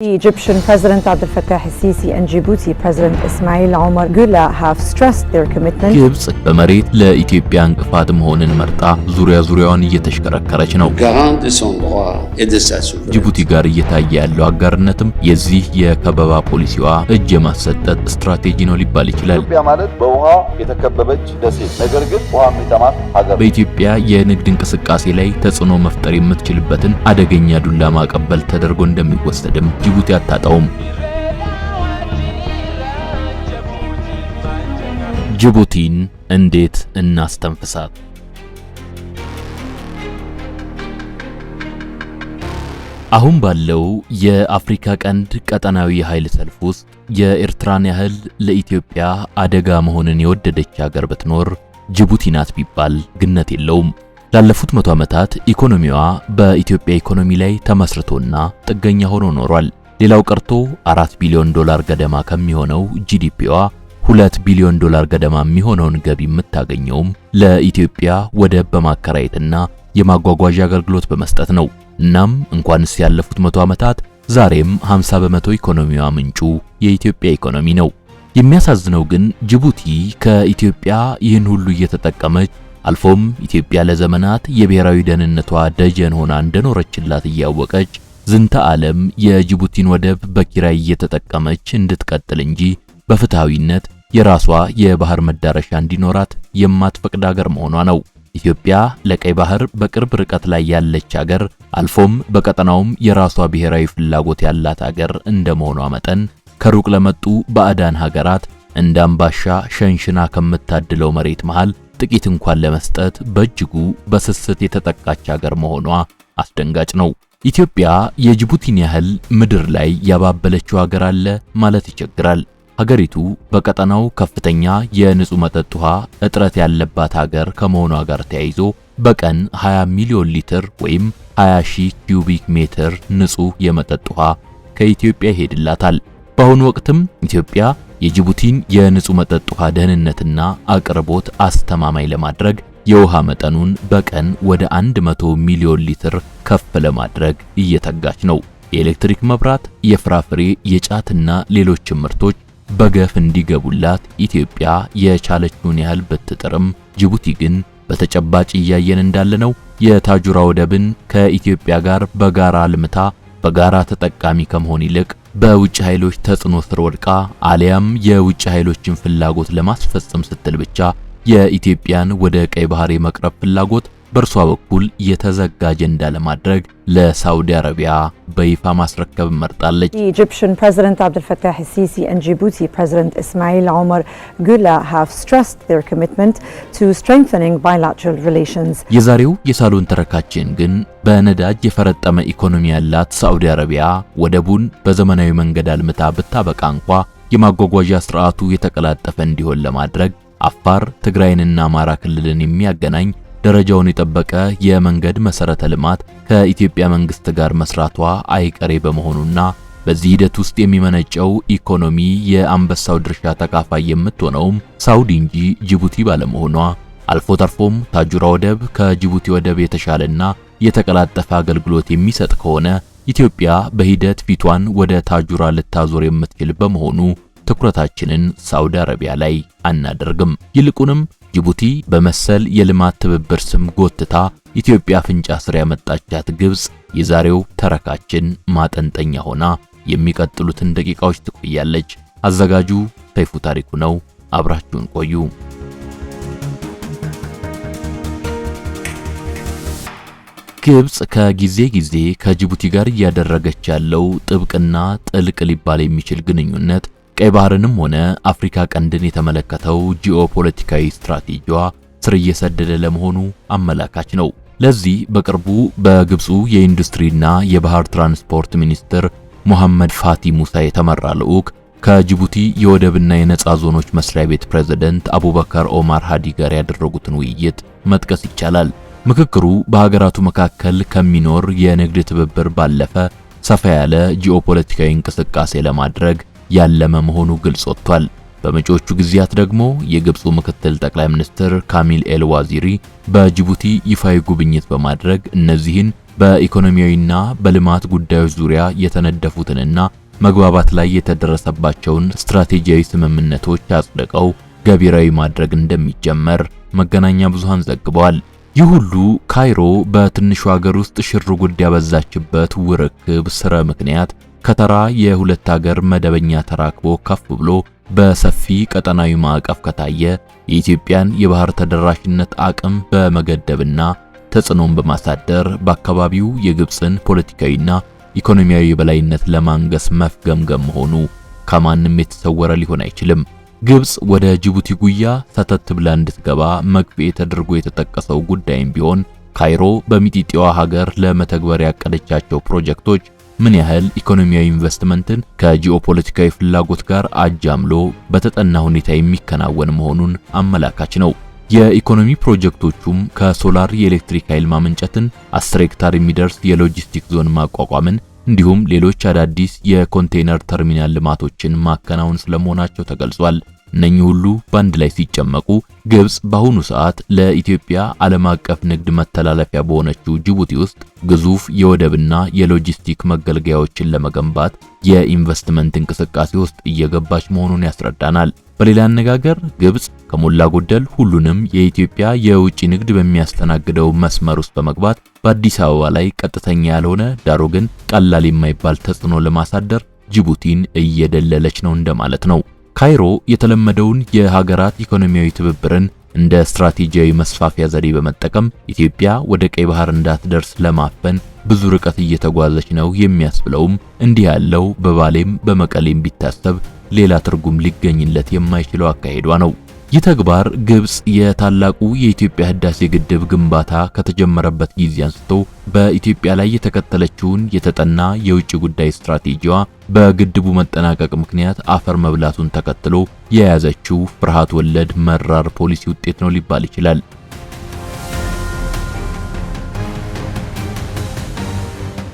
The Egyptian President Abdel Fattah al-Sisi and Djibouti President Ismail Omar Guelleh have stressed their commitment. ግብጽ በመሬት ለኢትዮጵያ እንቅፋት መሆንን መርጣ ዙሪያዋን እየተሽከረከረች ነው። ጅቡቲ ጋር እየታየ ያለው አጋርነትም የዚህ የከበባ ፖሊሲዋ እጅ የማሰጠት ስትራቴጂ ነው ሊባል ይችላል። ኢትዮጵያ ማለት በውሃ የተከበበች ደሴት ነገር ግን ውሃ የሚጠማት ሀገር። በኢትዮጵያ የንግድ እንቅስቃሴ ላይ ተጽዕኖ መፍጠር የምትችልበትን አደገኛ ዱላ ማቀበል ተደርጎ እንደሚወሰድም ጅቡቲ አታጣውም። ጅቡቲን እንዴት እናስተንፍሳት? አሁን ባለው የአፍሪካ ቀንድ ቀጠናዊ ኃይል ሰልፍ ውስጥ የኤርትራን ያህል ለኢትዮጵያ አደጋ መሆንን የወደደች ሀገር ብትኖር ጅቡቲ ናት ቢባል ግነት የለውም። ላለፉት 100 ዓመታት ኢኮኖሚዋ በኢትዮጵያ ኢኮኖሚ ላይ ተመስርቶና ጥገኛ ሆኖ ኖሯል። ሌላው ቀርቶ $4 ቢሊዮን ገደማ ከሚሆነው ጂዲፒዋ $2 ቢሊዮን ገደማ የሚሆነውን ገቢ የምታገኘውም ለኢትዮጵያ ወደብ በማከራየትና የማጓጓዣ አገልግሎት በመስጠት ነው። እናም እንኳንስ ያለፉት 100 ዓመታት ዛሬም 50 በመቶ ኢኮኖሚዋ ምንጩ የኢትዮጵያ ኢኮኖሚ ነው። የሚያሳዝነው ግን ጅቡቲ ከኢትዮጵያ ይህን ሁሉ እየተጠቀመች አልፎም ኢትዮጵያ ለዘመናት የብሔራዊ ደህንነቷ ደጀን ሆና እንደኖረችላት እያወቀች ዝንተ ዓለም የጅቡቲን ወደብ በኪራይ እየተጠቀመች እንድትቀጥል እንጂ በፍትሃዊነት የራሷ የባህር መዳረሻ እንዲኖራት የማትፈቅድ ሀገር መሆኗ ነው። ኢትዮጵያ ለቀይ ባህር በቅርብ ርቀት ላይ ያለች ሀገር አልፎም በቀጠናውም የራሷ ብሔራዊ ፍላጎት ያላት ሀገር እንደመሆኗ መጠን ከሩቅ ለመጡ ባዕዳን ሀገራት እንደ አምባሻ ሸንሽና ከምታድለው መሬት መሃል ጥቂት እንኳን ለመስጠት በእጅጉ በስስት የተጠቃች ሀገር መሆኗ አስደንጋጭ ነው። ኢትዮጵያ የጅቡቲን ያህል ምድር ላይ ያባበለችው ሀገር አለ ማለት ይቸግራል። ሀገሪቱ በቀጠናው ከፍተኛ የንጹህ መጠጥ ውሃ እጥረት ያለባት ሀገር ከመሆኗ ጋር ተያይዞ በቀን 20 ሚሊዮን ሊትር ወይም 20,000 ኪዩቢክ ሜትር ንጹህ የመጠጥ ውሃ ከኢትዮጵያ ይሄድላታል። በአሁኑ ወቅትም ኢትዮጵያ የጅቡቲን የንጹህ መጠጥ ውሃ ደህንነትና አቅርቦት አስተማማኝ ለማድረግ የውሃ መጠኑን በቀን ወደ 100 ሚሊዮን ሊትር ከፍ ለማድረግ እየተጋች ነው። የኤሌክትሪክ መብራት፣ የፍራፍሬ፣ የጫትና ሌሎች ምርቶች በገፍ እንዲገቡላት ኢትዮጵያ የቻለችውን ያህል ብትጥርም ጅቡቲ ግን በተጨባጭ እያየን እንዳለነው የታጁራ ወደብን ከኢትዮጵያ ጋር በጋራ ልምታ በጋራ ተጠቃሚ ከመሆን ይልቅ በውጭ ኃይሎች ተጽዕኖ ስር ወድቃ አሊያም የውጭ ኃይሎችን ፍላጎት ለማስፈጸም ስትል ብቻ የኢትዮጵያን ወደ ቀይ ባህር የመቅረብ ፍላጎት በእርሷ በኩል የተዘጋ አጀንዳ ለማድረግ ለሳውዲ አረቢያ በይፋ ማስረከብ መርጣለች። The Egyptian President Abdel Fattah al-Sisi and Djibouti President Ismail Omar Guelleh have stressed their commitment to strengthening bilateral relations. የዛሬው የሳሎን ተረካችን ግን በነዳጅ የፈረጠመ ኢኮኖሚ ያላት ሳውዲ አረቢያ ወደቡን በዘመናዊ መንገድ አልምታ ብታበቃ እንኳ የማጓጓዣ ስርዓቱ የተቀላጠፈ እንዲሆን ለማድረግ አፋር፣ ትግራይንና አማራ ክልልን የሚያገናኝ ደረጃውን የጠበቀ የመንገድ መሰረተ ልማት ከኢትዮጵያ መንግስት ጋር መስራቷ አይቀሬ በመሆኑና በዚህ ሂደት ውስጥ የሚመነጨው ኢኮኖሚ የአንበሳው ድርሻ ተካፋይ የምትሆነውም ሳውዲ እንጂ ጅቡቲ ባለመሆኗ አልፎ ተርፎም ታጁራ ወደብ ከጅቡቲ ወደብ የተሻለና የተቀላጠፈ አገልግሎት የሚሰጥ ከሆነ ኢትዮጵያ በሂደት ፊቷን ወደ ታጁራ ልታዞር የምትችል በመሆኑ ትኩረታችንን ሳውዲ አረቢያ ላይ አናደርግም። ይልቁንም ጅቡቲ በመሰል የልማት ትብብር ስም ጎትታ ኢትዮጵያ ፍንጫ ስር ያመጣቻት ግብጽ የዛሬው ተረካችን ማጠንጠኛ ሆና የሚቀጥሉትን ደቂቃዎች ትቆያለች። አዘጋጁ ሰይፉ ታሪኩ ነው። አብራችሁን ቆዩ። ግብጽ ከጊዜ ከጅቡቲ ጋር እያደረገች ያለው ጥብቅና ጥልቅ ሊባል የሚችል ግንኙነት ቀይ ባህርንም ሆነ አፍሪካ ቀንድን የተመለከተው ጂኦፖለቲካዊ ስትራቴጂዋ ስር እየሰደደ ለመሆኑ አመላካች ነው። ለዚህ በቅርቡ በግብፁ የኢንዱስትሪና የባህር ትራንስፖርት ሚኒስትር ሙሐመድ ፋቲ ሙሳ የተመራ ልዑክ ከጅቡቲ የወደብና የነጻ ዞኖች መስሪያ ቤት ፕሬዝዳንት አቡበከር ኦማር ሃዲ ጋር ያደረጉትን ውይይት መጥቀስ ይቻላል። ምክክሩ በሀገራቱ መካከል ከሚኖር የንግድ ትብብር ባለፈ ሰፋ ያለ ጂኦፖለቲካዊ እንቅስቃሴ ለማድረግ ያለመ መሆኑ ግልጽ ወጥቷል። በመጪዎቹ ጊዜያት ደግሞ የግብፁ ምክትል ጠቅላይ ሚኒስትር ካሚል ኤልዋዚሪ በጅቡቲ ይፋዊ ጉብኝት በማድረግ እነዚህን በኢኮኖሚያዊና በልማት ጉዳዮች ዙሪያ የተነደፉትንና መግባባት ላይ የተደረሰባቸውን ስትራቴጂያዊ ስምምነቶች አጽድቀው ገቢራዊ ማድረግ እንደሚጀመር መገናኛ ብዙሃን ዘግበዋል። ይህ ሁሉ ካይሮ በትንሹ ሀገር ውስጥ ሽርጉድ ያበዛችበት ውርክብ ስረ ምክንያት ከተራ የሁለት ሀገር መደበኛ ተራክቦ ከፍ ብሎ በሰፊ ቀጠናዊ ማዕቀፍ ከታየ የኢትዮጵያን የባህር ተደራሽነት አቅም በመገደብና ተጽዕኖን በማሳደር በአካባቢው የግብፅን ፖለቲካዊና ኢኮኖሚያዊ የበላይነት ለማንገስ መፍገምገም መሆኑ ከማንም የተሰወረ ሊሆን አይችልም። ግብፅ ወደ ጅቡቲ ጉያ ሰተት ብላ እንድትገባ መግቢያ ተደርጎ የተጠቀሰው ጉዳይም ቢሆን ካይሮ በሚጢጢዋ ሀገር ለመተግበር ያቀደቻቸው ፕሮጀክቶች ምን ያህል ኢኮኖሚያዊ ኢንቨስትመንትን ከጂኦፖለቲካዊ ፍላጎት ጋር አጃምሎ በተጠና ሁኔታ የሚከናወን መሆኑን አመላካች ነው። የኢኮኖሚ ፕሮጀክቶቹም ከሶላር የኤሌክትሪክ ኃይል ማመንጨትን፣ 10 ሄክታር የሚደርስ የሎጂስቲክ ዞን ማቋቋምን እንዲሁም ሌሎች አዳዲስ የኮንቴነር ተርሚናል ልማቶችን ማከናወን ስለመሆናቸው ተገልጿል። እነኚህ ሁሉ በአንድ ላይ ሲጨመቁ ግብፅ በአሁኑ ሰዓት ለኢትዮጵያ ዓለም አቀፍ ንግድ መተላለፊያ በሆነችው ጅቡቲ ውስጥ ግዙፍ የወደብና የሎጂስቲክ መገልገያዎችን ለመገንባት የኢንቨስትመንት እንቅስቃሴ ውስጥ እየገባች መሆኑን ያስረዳናል። በሌላ አነጋገር ግብፅ ከሞላ ጎደል ሁሉንም የኢትዮጵያ የውጭ ንግድ በሚያስተናግደው መስመር ውስጥ በመግባት በአዲስ አበባ ላይ ቀጥተኛ ያልሆነ ዳሩ ግን ቀላል የማይባል ተጽዕኖ ለማሳደር ጅቡቲን እየደለለች ነው እንደማለት ነው። ካይሮ የተለመደውን የሀገራት ኢኮኖሚያዊ ትብብርን እንደ ስትራቴጂያዊ መስፋፊያ ዘዴ በመጠቀም ኢትዮጵያ ወደ ቀይ ባህር እንዳትደርስ ለማፈን ብዙ ርቀት እየተጓዘች ነው የሚያስብለውም እንዲህ ያለው በባሌም በመቀሌም ቢታሰብ ሌላ ትርጉም ሊገኝለት የማይችለው አካሄዷ ነው። ይህ ተግባር ግብፅ የታላቁ የኢትዮጵያ ህዳሴ ግድብ ግንባታ ከተጀመረበት ጊዜ አንስቶ በኢትዮጵያ ላይ የተከተለችውን የተጠና የውጭ ጉዳይ ስትራቴጂዋ በግድቡ መጠናቀቅ ምክንያት አፈር መብላቱን ተከትሎ የያዘችው ፍርሃት ወለድ መራር ፖሊሲ ውጤት ነው ሊባል ይችላል።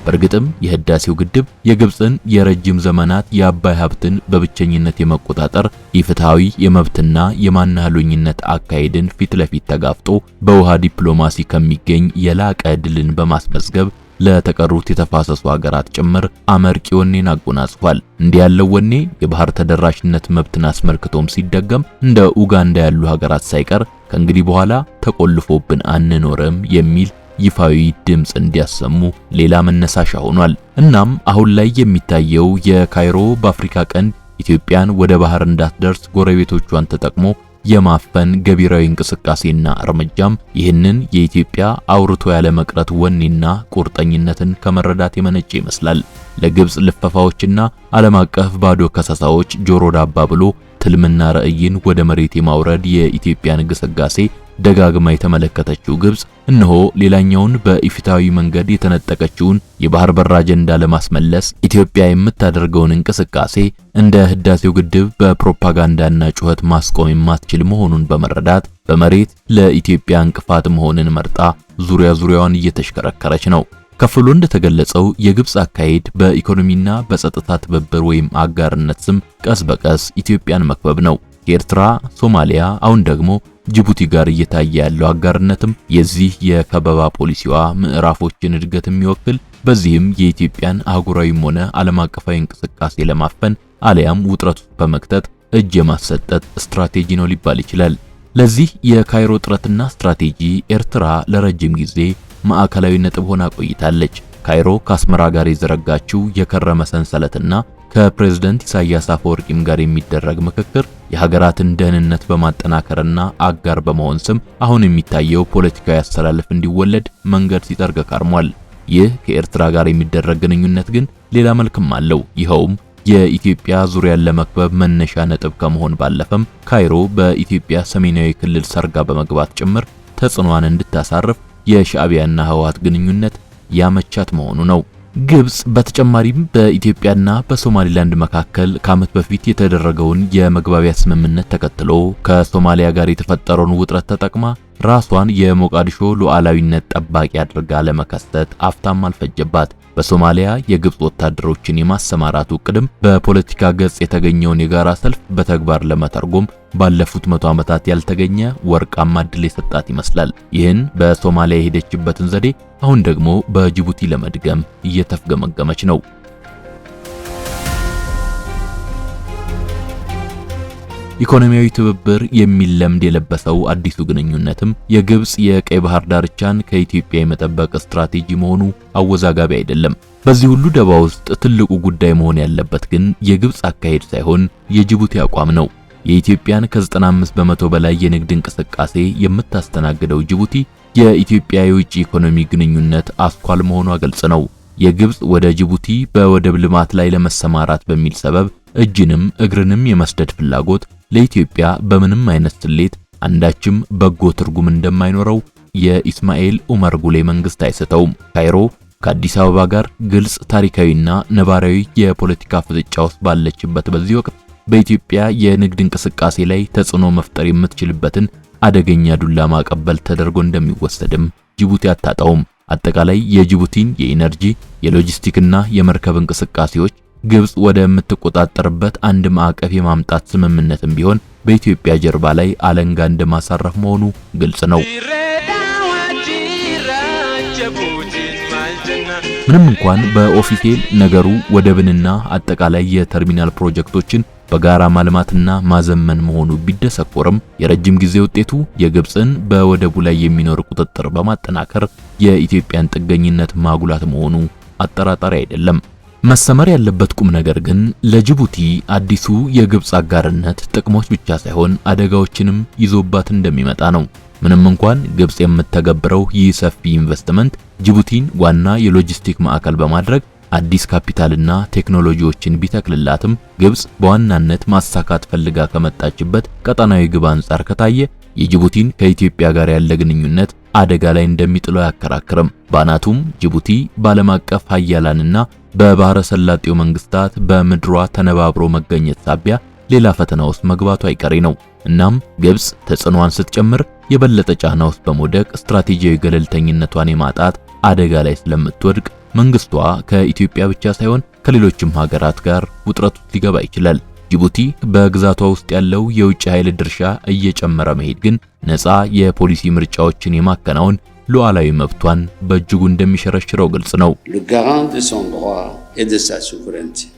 በእርግጥም የህዳሴው ግድብ የግብፅን የረጅም ዘመናት የአባይ ሀብትን በብቸኝነት የመቆጣጠር ኢፍትሃዊ የመብትና የማናህሎኝነት አካሄድን ፊት ለፊት ተጋፍጦ በውሃ ዲፕሎማሲ ከሚገኝ የላቀ ድልን በማስመዝገብ ለተቀሩት የተፋሰሱ ሀገራት ጭምር አመርቂ ወኔን አጎናጽፏል። እንዲህ ያለው ወኔ የባህር ተደራሽነት መብትን አስመልክቶም ሲደገም እንደ ኡጋንዳ ያሉ ሀገራት ሳይቀር ከእንግዲህ በኋላ ተቆልፎብን አንኖርም የሚል ይፋዊ ድምጽ እንዲያሰሙ ሌላ መነሳሻ ሆኗል። እናም አሁን ላይ የሚታየው የካይሮ በአፍሪካ ቀንድ ኢትዮጵያን ወደ ባህር እንዳትደርስ ጎረቤቶቿን ተጠቅሞ የማፈን ገቢራዊ እንቅስቃሴና እርምጃም ይህንን የኢትዮጵያ አውርቶ ያለ መቅረት ወኔና ቁርጠኝነትን ከመረዳት የመነጨ ይመስላል። ለግብፅ ልፈፋዎችና ዓለም አቀፍ ባዶ ከሰሳዎች ጆሮ ዳባ ብሎ ትልምና ራዕይን ወደ መሬት የማውረድ የኢትዮጵያን ግስጋሴ ደጋግማ የተመለከተችው ግብፅ እነሆ ሌላኛውን በኢፍትሃዊ መንገድ የተነጠቀችውን የባህር በር አጀንዳ ለማስመለስ ኢትዮጵያ የምታደርገውን እንቅስቃሴ እንደ ህዳሴው ግድብ በፕሮፓጋንዳና ጩኸት ማስቆም የማትችል መሆኑን በመረዳት በመሬት ለኢትዮጵያ እንቅፋት መሆንን መርጣ ዙሪያዋን እየተሽከረከረች ነው። ከፍሎ እንደተገለጸው የግብፅ አካሄድ በኢኮኖሚና በጸጥታ ትብብር ወይም አጋርነት ስም ቀስ በቀስ ኢትዮጵያን መክበብ ነው። ከኤርትራ፣ ሶማሊያ አሁን ደግሞ ጅቡቲ ጋር እየታየ ያለው አጋርነትም የዚህ የከበባ ፖሊሲዋ ምዕራፎችን እድገት የሚወክል በዚህም የኢትዮጵያን አህጉራዊም ሆነ ዓለም አቀፋዊ እንቅስቃሴ ለማፈን አለያም ውጥረቱ በመክተት እጅ የማሰጠት ስትራቴጂ ነው ሊባል ይችላል። ለዚህ የካይሮ ጥረትና ስትራቴጂ ኤርትራ ለረጅም ጊዜ ማዕከላዊ ነጥብ ሆና ቆይታለች። ካይሮ ከአስመራ ጋር የዘረጋችው የከረመ ሰንሰለትና ከፕሬዝዳንት ኢሳያስ አፈወርቂም ጋር የሚደረግ ምክክር የሀገራትን ደህንነት በማጠናከርና አጋር በመሆን ስም አሁን የሚታየው ፖለቲካዊ አስተላለፍ እንዲወለድ መንገድ ሲጠርግ ከርሟል። ይህ ከኤርትራ ጋር የሚደረግ ግንኙነት ግን ሌላ መልክም አለው። ይኸውም የኢትዮጵያ ዙሪያን ለመክበብ መነሻ ነጥብ ከመሆን ባለፈም ካይሮ በኢትዮጵያ ሰሜናዊ ክልል ሰርጋ በመግባት ጭምር ተጽዕኖዋን እንድታሳርፍ የሻዕቢያና ህወሓት ግንኙነት ያመቻት መሆኑ ነው። ግብፅ በተጨማሪም በኢትዮጵያና በሶማሊላንድ መካከል ከዓመት በፊት የተደረገውን የመግባቢያ ስምምነት ተከትሎ ከሶማሊያ ጋር የተፈጠረውን ውጥረት ተጠቅማ ራሷን የሞቃዲሾ ሉዓላዊነት ጠባቂ አድርጋ ለመከሰት አፍታም አልፈጀባት። በሶማሊያ የግብፅ ወታደሮችን የማሰማራቱ ቅድም በፖለቲካ ገጽ የተገኘውን የጋራ ሰልፍ በተግባር ለመተርጎም ባለፉት 100 ዓመታት ያልተገኘ ወርቃማ ዕድል የሰጣት ይመስላል። ይህን በሶማሊያ የሄደችበትን ዘዴ አሁን ደግሞ በጅቡቲ ለመድገም እየተፍገመገመች ነው። ኢኮኖሚያዊ ትብብር የሚል ለምድ የለበሰው አዲሱ ግንኙነትም የግብጽ የቀይ ባህር ዳርቻን ከኢትዮጵያ የመጠበቅ ስትራቴጂ መሆኑ አወዛጋቢ አይደለም። በዚህ ሁሉ ደባ ውስጥ ትልቁ ጉዳይ መሆን ያለበት ግን የግብጽ አካሄድ ሳይሆን የጅቡቲ አቋም ነው። የኢትዮጵያን ከ95 በመቶ በላይ የንግድ እንቅስቃሴ የምታስተናግደው ጅቡቲ የኢትዮጵያ የውጭ ኢኮኖሚ ግንኙነት አስኳል መሆኗ ግልጽ ነው። የግብጽ ወደ ጅቡቲ በወደብ ልማት ላይ ለመሰማራት በሚል ሰበብ እጅንም እግርንም የመስደድ ፍላጎት ለኢትዮጵያ በምንም አይነት ስሌት አንዳችም በጎ ትርጉም እንደማይኖረው የኢስማኤል ኡመር ጉሌ መንግስት አይሰተውም። ካይሮ ከአዲስ አበባ ጋር ግልጽ ታሪካዊና ነባራዊ የፖለቲካ ፍጥጫ ውስጥ ባለችበት በዚህ ወቅት በኢትዮጵያ የንግድ እንቅስቃሴ ላይ ተጽዕኖ መፍጠር የምትችልበትን አደገኛ ዱላ ማቀበል ተደርጎ እንደሚወሰድም ጅቡቲ አታጣውም። አጠቃላይ የጅቡቲን የኢነርጂ የሎጂስቲክና የመርከብ እንቅስቃሴዎች ግብጽ ወደ የምትቆጣጠርበት አንድ ማዕቀፍ የማምጣት ስምምነትም ቢሆን በኢትዮጵያ ጀርባ ላይ አለንጋ እንደማሳረፍ መሆኑ ግልጽ ነው። ምንም እንኳን በኦፊሴል ነገሩ ወደብንና አጠቃላይ የተርሚናል ፕሮጀክቶችን በጋራ ማልማትና ማዘመን መሆኑ ቢደሰኮርም የረጅም ጊዜ ውጤቱ የግብጽን በወደቡ ላይ የሚኖር ቁጥጥር በማጠናከር የኢትዮጵያን ጥገኝነት ማጉላት መሆኑ አጠራጣሪ አይደለም። መሰመር ያለበት ቁም ነገር ግን ለጅቡቲ አዲሱ የግብጽ አጋርነት ጥቅሞች ብቻ ሳይሆን አደጋዎችንም ይዞባት እንደሚመጣ ነው። ምንም እንኳን ግብጽ የምትተገብረው ይህ ሰፊ ኢንቨስትመንት ጅቡቲን ዋና የሎጂስቲክ ማዕከል በማድረግ አዲስ ካፒታልና ቴክኖሎጂዎችን ቢተክልላትም ግብጽ በዋናነት ማሳካት ፈልጋ ከመጣችበት ቀጠናዊ ግብ አንጻር ከታየ የጅቡቲን ከኢትዮጵያ ጋር ያለ ግንኙነት አደጋ ላይ እንደሚጥለው አያከራክርም። ባናቱም ጅቡቲ ባለም አቀፍ ኃያላንና በባህረ ሰላጤው መንግስታት በምድሯ ተነባብሮ መገኘት ሳቢያ ሌላ ፈተና ውስጥ መግባቱ አይቀሬ ነው። እናም ግብጽ ተጽዕኖዋን ስትጨምር የበለጠ ጫና ውስጥ በመውደቅ ስትራቴጂያዊ ገለልተኝነቷን የማጣት አደጋ ላይ ስለምትወድቅ መንግስቷ ከኢትዮጵያ ብቻ ሳይሆን ከሌሎችም ሀገራት ጋር ውጥረት ውስጥ ሊገባ ይችላል። ጅቡቲ በግዛቷ ውስጥ ያለው የውጭ ኃይል ድርሻ እየጨመረ መሄድ ግን ነፃ የፖሊሲ ምርጫዎችን የማከናወን ሉዓላዊ መብቷን በእጅጉ እንደሚሸረሽረው ግልጽ ነው።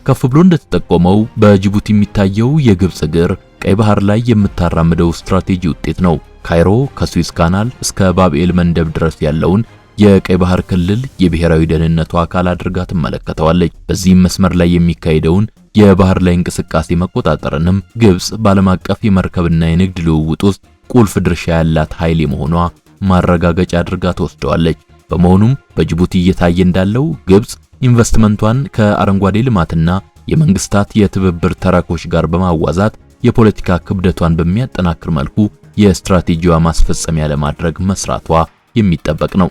ከፍ ብሎ እንደተጠቆመው በጅቡቲ የሚታየው የግብጽ እግር ቀይ ባህር ላይ የምታራምደው ስትራቴጂ ውጤት ነው። ካይሮ ከስዊዝ ካናል እስከ ባብኤል መንደብ ድረስ ያለውን የቀይ ባህር ክልል የብሔራዊ ደህንነቷ አካል አድርጋ ትመለከተዋለች። በዚህም መስመር ላይ የሚካሄደውን የባህር ላይ እንቅስቃሴ መቆጣጠርንም ግብጽ ባለም አቀፍ የመርከብና የንግድ ልውውጥ ውስጥ ቁልፍ ድርሻ ያላት ኃይል የመሆኗ ማረጋገጫ አድርጋ ተወስደዋለች። በመሆኑም በጅቡቲ እየታየ እንዳለው ግብጽ ኢንቨስትመንቷን ከአረንጓዴ ልማትና የመንግስታት የትብብር ተረኮች ጋር በማዋዛት የፖለቲካ ክብደቷን በሚያጠናክር መልኩ የስትራቴጂዋ ማስፈጸሚያ ለማድረግ መስራቷ የሚጠበቅ ነው።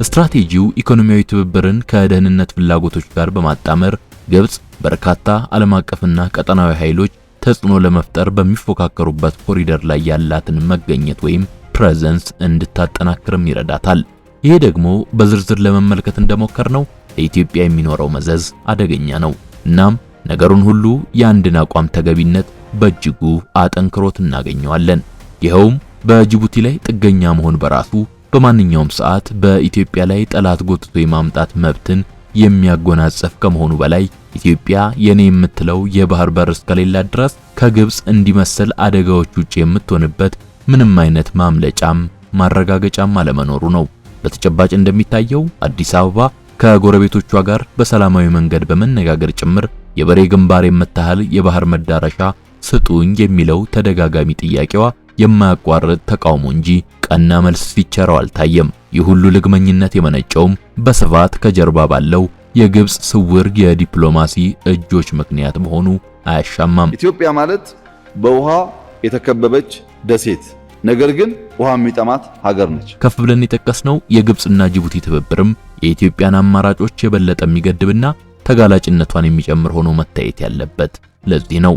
ስትራቴጂው ኢኮኖሚያዊ ትብብርን ከደህንነት ፍላጎቶች ጋር በማጣመር ግብጽ በርካታ ዓለም አቀፍና ቀጠናዊ ኃይሎች ተጽዕኖ ለመፍጠር በሚፎካከሩበት ኮሪደር ላይ ያላትን መገኘት ወይም ፕሬዘንስ እንድታጠናክርም ይረዳታል። ይሄ ደግሞ በዝርዝር ለመመልከት እንደሞከርነው ለኢትዮጵያ የሚኖረው መዘዝ አደገኛ ነው። እናም ነገሩን ሁሉ የአንድን አቋም ተገቢነት በእጅጉ አጠንክሮት እናገኘዋለን። ይኸውም በጅቡቲ ላይ ጥገኛ መሆን በራሱ በማንኛውም ሰዓት በኢትዮጵያ ላይ ጠላት ጎትቶ የማምጣት መብትን የሚያጎናጽፍ ከመሆኑ በላይ ኢትዮጵያ የኔ የምትለው የባህር በር እስከሌላት ድረስ ከግብጽ እንዲመስል አደጋዎች ውጪ የምትሆንበት ምንም አይነት ማምለጫም ማረጋገጫም አለመኖሩ ነው። በተጨባጭ እንደሚታየው አዲስ አበባ ከጎረቤቶቿ ጋር በሰላማዊ መንገድ በመነጋገር ጭምር የበሬ ግንባር የምታህል የባህር መዳረሻ ስጡኝ የሚለው ተደጋጋሚ ጥያቄዋ የማያቋርጥ ተቃውሞ እንጂ ቀና መልስ ሲቸረው አልታየም። ይህ ሁሉ ልግመኝነት የመነጨውም በስፋት ከጀርባ ባለው የግብጽ ስውር የዲፕሎማሲ እጆች ምክንያት መሆኑ አያሻማም። ኢትዮጵያ ማለት በውሃ የተከበበች ደሴት ነገር ግን ውሃ የሚጠማት ሀገር ነች። ከፍ ብለን የጠቀስነው የግብጽና ጅቡቲ ትብብርም የኢትዮጵያን አማራጮች የበለጠ የሚገድብና ተጋላጭነቷን የሚጨምር ሆኖ መታየት ያለበት ለዚህ ነው።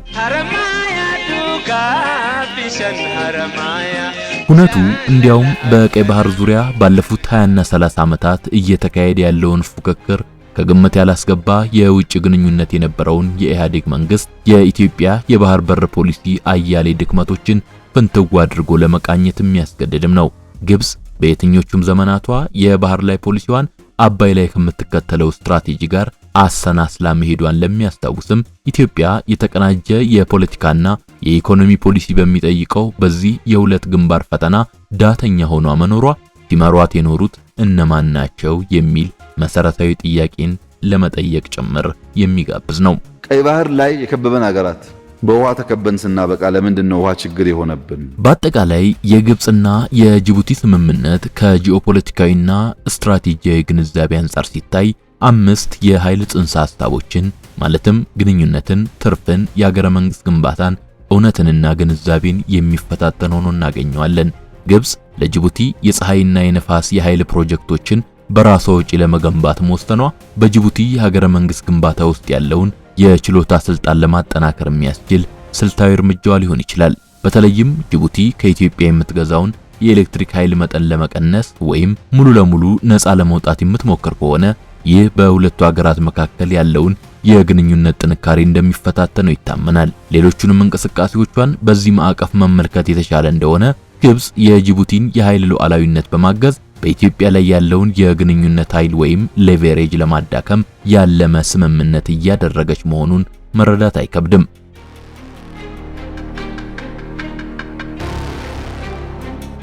ሁነቱ እንዲያውም በቀይ ባህር ዙሪያ ባለፉት 20 እና 30 ዓመታት እየተካሄደ ያለውን ፉክክር ከግምት ያላስገባ የውጭ ግንኙነት የነበረውን የኢህአዴግ መንግስት የኢትዮጵያ የባህር በር ፖሊሲ አያሌ ድክመቶችን ፍንትው አድርጎ ለመቃኘት የሚያስገድድም ነው። ግብጽ በየትኞቹም ዘመናቷ የባህር ላይ ፖሊሲዋን አባይ ላይ ከምትከተለው ስትራቴጂ ጋር አሰናስላ መሄዷን ለሚያስታውስም ኢትዮጵያ የተቀናጀ የፖለቲካና የኢኮኖሚ ፖሊሲ በሚጠይቀው በዚህ የሁለት ግንባር ፈተና ዳተኛ ሆኗ መኖሯ ሲመሯት የኖሩት እነማን ናቸው የሚል መሰረታዊ ጥያቄን ለመጠየቅ ጭምር የሚጋብዝ ነው። ቀይ ባህር ላይ የከበበን ሀገራት በውሃ ተከበን ስናበቃ ለምንድነው ውሃ ችግር የሆነብን? በአጠቃላይ የግብጽና የጅቡቲ ስምምነት ከጂኦፖለቲካዊና ስትራቴጂያዊ ግንዛቤ አንጻር ሲታይ 5 የኃይል ጽንሰ ሐሳቦችን ማለትም ግንኙነትን፣ ትርፍን፣ የሀገረ መንግስት ግንባታን፣ እውነትንና ግንዛቤን የሚፈታተን ሆኖ እናገኘዋለን። ግብጽ ለጅቡቲ የፀሐይና የነፋስ የኃይል ፕሮጀክቶችን በራሷ ወጪ ለመገንባት መወሰኗ በጅቡቲ የሀገረ መንግስት ግንባታ ውስጥ ያለውን የችሎታ ስልጣን ለማጠናከር የሚያስችል ስልታዊ እርምጃዋ ሊሆን ይችላል። በተለይም ጅቡቲ ከኢትዮጵያ የምትገዛውን የኤሌክትሪክ ኃይል መጠን ለመቀነስ ወይም ሙሉ ለሙሉ ነፃ ለመውጣት የምትሞክር ከሆነ ይህ በሁለቱ ሀገራት መካከል ያለውን የግንኙነት ጥንካሬ እንደሚፈታተነው ይታመናል። ሌሎቹንም እንቅስቃሴዎቿን በዚህ ማዕቀፍ መመልከት የተሻለ እንደሆነ ግብጽ የጅቡቲን የኃይል ሉዓላዊነት በማገዝ በኢትዮጵያ ላይ ያለውን የግንኙነት ኃይል ወይም ሌቨሬጅ ለማዳከም ያለመ ስምምነት እያደረገች መሆኑን መረዳት አይከብድም።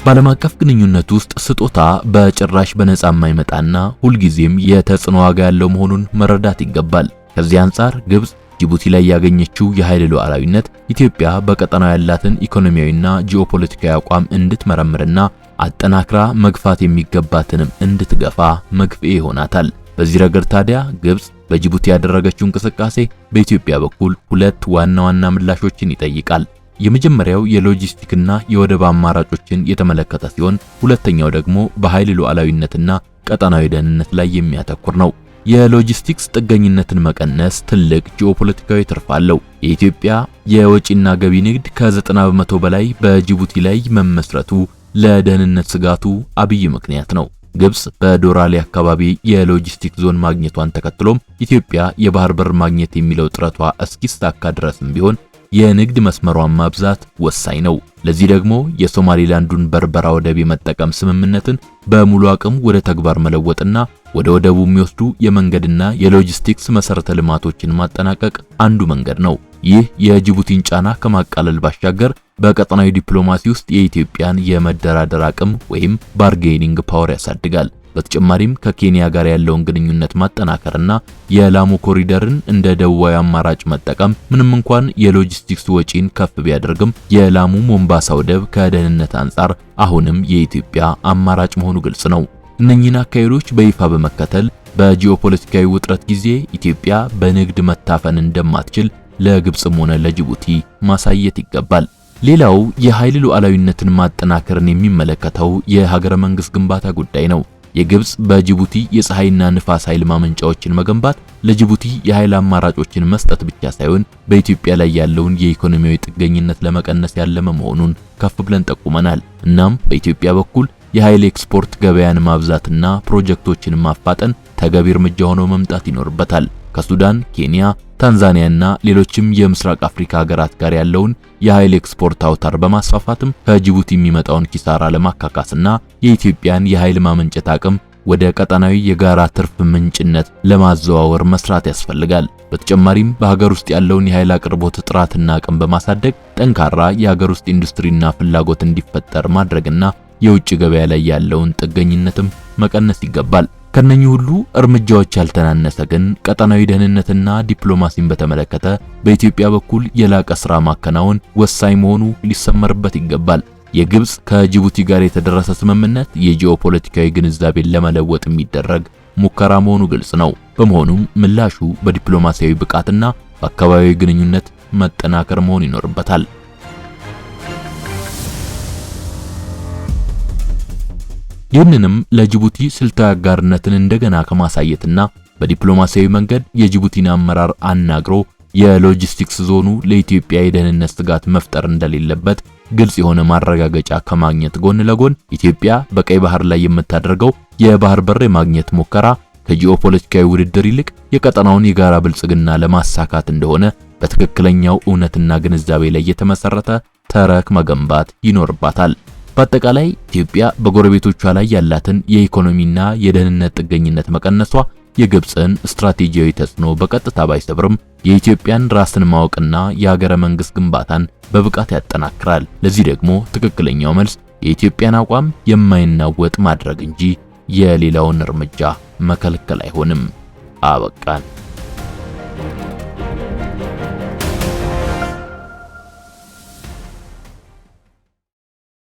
በዓለም አቀፍ ግንኙነት ውስጥ ስጦታ በጭራሽ በነፃ የማይመጣና ሁልጊዜም የተጽዕኖ ዋጋ ያለው መሆኑን መረዳት ይገባል። ከዚህ አንጻር ግብጽ ጅቡቲ ላይ ያገኘችው የኃይል ሉዓላዊነት ኢትዮጵያ በቀጠናው ያላትን ኢኮኖሚያዊና ጂኦፖለቲካዊ አቋም እንድትመረምርና አጠናክራ መግፋት የሚገባትንም እንድትገፋ መግፊያ ይሆናታል። በዚህ ረገድ ታዲያ ግብጽ በጅቡቲ ያደረገችው እንቅስቃሴ በኢትዮጵያ በኩል ሁለት ዋና ምላሾችን ይጠይቃል። የመጀመሪያው የሎጂስቲክና የወደብ አማራጮችን የተመለከተ ሲሆን ሁለተኛው ደግሞ በኃይል ሉዓላዊነትና ቀጠናዊ ደህንነት ላይ የሚያተኩር ነው። የሎጂስቲክስ ጥገኝነትን መቀነስ ትልቅ ጂኦፖለቲካዊ ትርፍ አለው። የኢትዮጵያ የወጪና ገቢ ንግድ ከ90% በላይ በጅቡቲ ላይ መመስረቱ ለደህንነት ስጋቱ አብይ ምክንያት ነው። ግብጽ በዶራሌ አካባቢ የሎጂስቲክ ዞን ማግኘቷን ተከትሎም ኢትዮጵያ የባህር በር ማግኘት የሚለው ጥረቷ እስኪሳካ ድረስም ቢሆን የንግድ መስመሯን ማብዛት ወሳኝ ነው። ለዚህ ደግሞ የሶማሊላንዱን በርበራ ወደብ የመጠቀም ስምምነትን በሙሉ አቅም ወደ ተግባር መለወጥና ወደ ወደቡ የሚወስዱ የመንገድና የሎጂስቲክስ መሰረተ ልማቶችን ማጠናቀቅ አንዱ መንገድ ነው። ይህ የጅቡቲን ጫና ከማቃለል ባሻገር በቀጠናዊ ዲፕሎማሲ ውስጥ የኢትዮጵያን የመደራደር አቅም ወይም ባርጌኒንግ ፓወር ያሳድጋል። በተጨማሪም ከኬንያ ጋር ያለውን ግንኙነት ማጠናከርና የላሙ ኮሪደርን እንደ ደቡባዊ አማራጭ መጠቀም ምንም እንኳን የሎጂስቲክስ ወጪን ከፍ ቢያደርግም የላሙ ሞምባሳ ወደብ ከደህንነት አንጻር አሁንም የኢትዮጵያ አማራጭ መሆኑ ግልጽ ነው። እነኚህን አካሄዶች በይፋ በመከተል በጂኦፖለቲካዊ ውጥረት ጊዜ ኢትዮጵያ በንግድ መታፈን እንደማትችል ለግብጽም ሆነ ለጅቡቲ ማሳየት ይገባል። ሌላው የኃይል ሉዓላዊነትን ማጠናከርን የሚመለከተው የሀገረ መንግስት ግንባታ ጉዳይ ነው። የግብጽ በጅቡቲ የፀሐይና ንፋስ ኃይል ማመንጫዎችን መገንባት ለጅቡቲ የኃይል አማራጮችን መስጠት ብቻ ሳይሆን በኢትዮጵያ ላይ ያለውን የኢኮኖሚያዊ ጥገኝነት ለመቀነስ ያለመ መሆኑን ከፍ ብለን ጠቁመናል። እናም በኢትዮጵያ በኩል የኃይል ኤክስፖርት ገበያን ማብዛትና ፕሮጀክቶችን ማፋጠን ተገቢ እርምጃ ሆኖ መምጣት ይኖርበታል። ከሱዳን፣ ኬንያ፣ ታንዛኒያና ሌሎችም የምስራቅ አፍሪካ ሀገራት ጋር ያለውን የኃይል ኤክስፖርት አውታር በማስፋፋትም ከጅቡቲ የሚመጣውን ኪሳራ ለማካካስና የኢትዮጵያን የኃይል ማመንጨት አቅም ወደ ቀጠናዊ የጋራ ትርፍ ምንጭነት ለማዘዋወር መስራት ያስፈልጋል። በተጨማሪም በሀገር ውስጥ ያለውን የኃይል አቅርቦት ጥራትና አቅም በማሳደግ ጠንካራ የሀገር ውስጥ ኢንዱስትሪና ፍላጎት እንዲፈጠር ማድረግና የውጭ ገበያ ላይ ያለውን ጥገኝነትም መቀነስ ይገባል። ከነኚህ ሁሉ እርምጃዎች ያልተናነሰ ግን ቀጠናዊ ደህንነትና ዲፕሎማሲን በተመለከተ በኢትዮጵያ በኩል የላቀ ስራ ማከናወን ወሳኝ መሆኑ ሊሰመርበት ይገባል። የግብጽ ከጅቡቲ ጋር የተደረሰ ስምምነት የጂኦፖለቲካዊ ግንዛቤን ለመለወጥ የሚደረግ ሙከራ መሆኑ ግልጽ ነው። በመሆኑም ምላሹ በዲፕሎማሲያዊ ብቃትና በአካባቢያዊ ግንኙነት መጠናከር መሆን ይኖርበታል። ይህንንም ለጅቡቲ ስልታዊ አጋርነትን እንደገና ከማሳየትና በዲፕሎማሲያዊ መንገድ የጅቡቲን አመራር አናግሮ የሎጂስቲክስ ዞኑ ለኢትዮጵያ የደህንነት ስጋት መፍጠር እንደሌለበት ግልጽ የሆነ ማረጋገጫ ከማግኘት ጎን ለጎን ኢትዮጵያ በቀይ ባህር ላይ የምታደርገው የባህር በር የማግኘት ሙከራ ከጂኦፖለቲካዊ ውድድር ይልቅ የቀጠናውን የጋራ ብልጽግና ለማሳካት እንደሆነ በትክክለኛው እውነትና ግንዛቤ ላይ የተመሰረተ ተረክ መገንባት ይኖርባታል። በአጠቃላይ ኢትዮጵያ በጎረቤቶቿ ላይ ያላትን የኢኮኖሚና የደህንነት ጥገኝነት መቀነሷ የግብፅን ስትራቴጂያዊ ተጽዕኖ በቀጥታ ባይሰብርም የኢትዮጵያን ራስን ማወቅና የሀገረ መንግስት ግንባታን በብቃት ያጠናክራል። ለዚህ ደግሞ ትክክለኛው መልስ የኢትዮጵያን አቋም የማይናወጥ ማድረግ እንጂ የሌላውን እርምጃ መከልከል አይሆንም። አበቃን።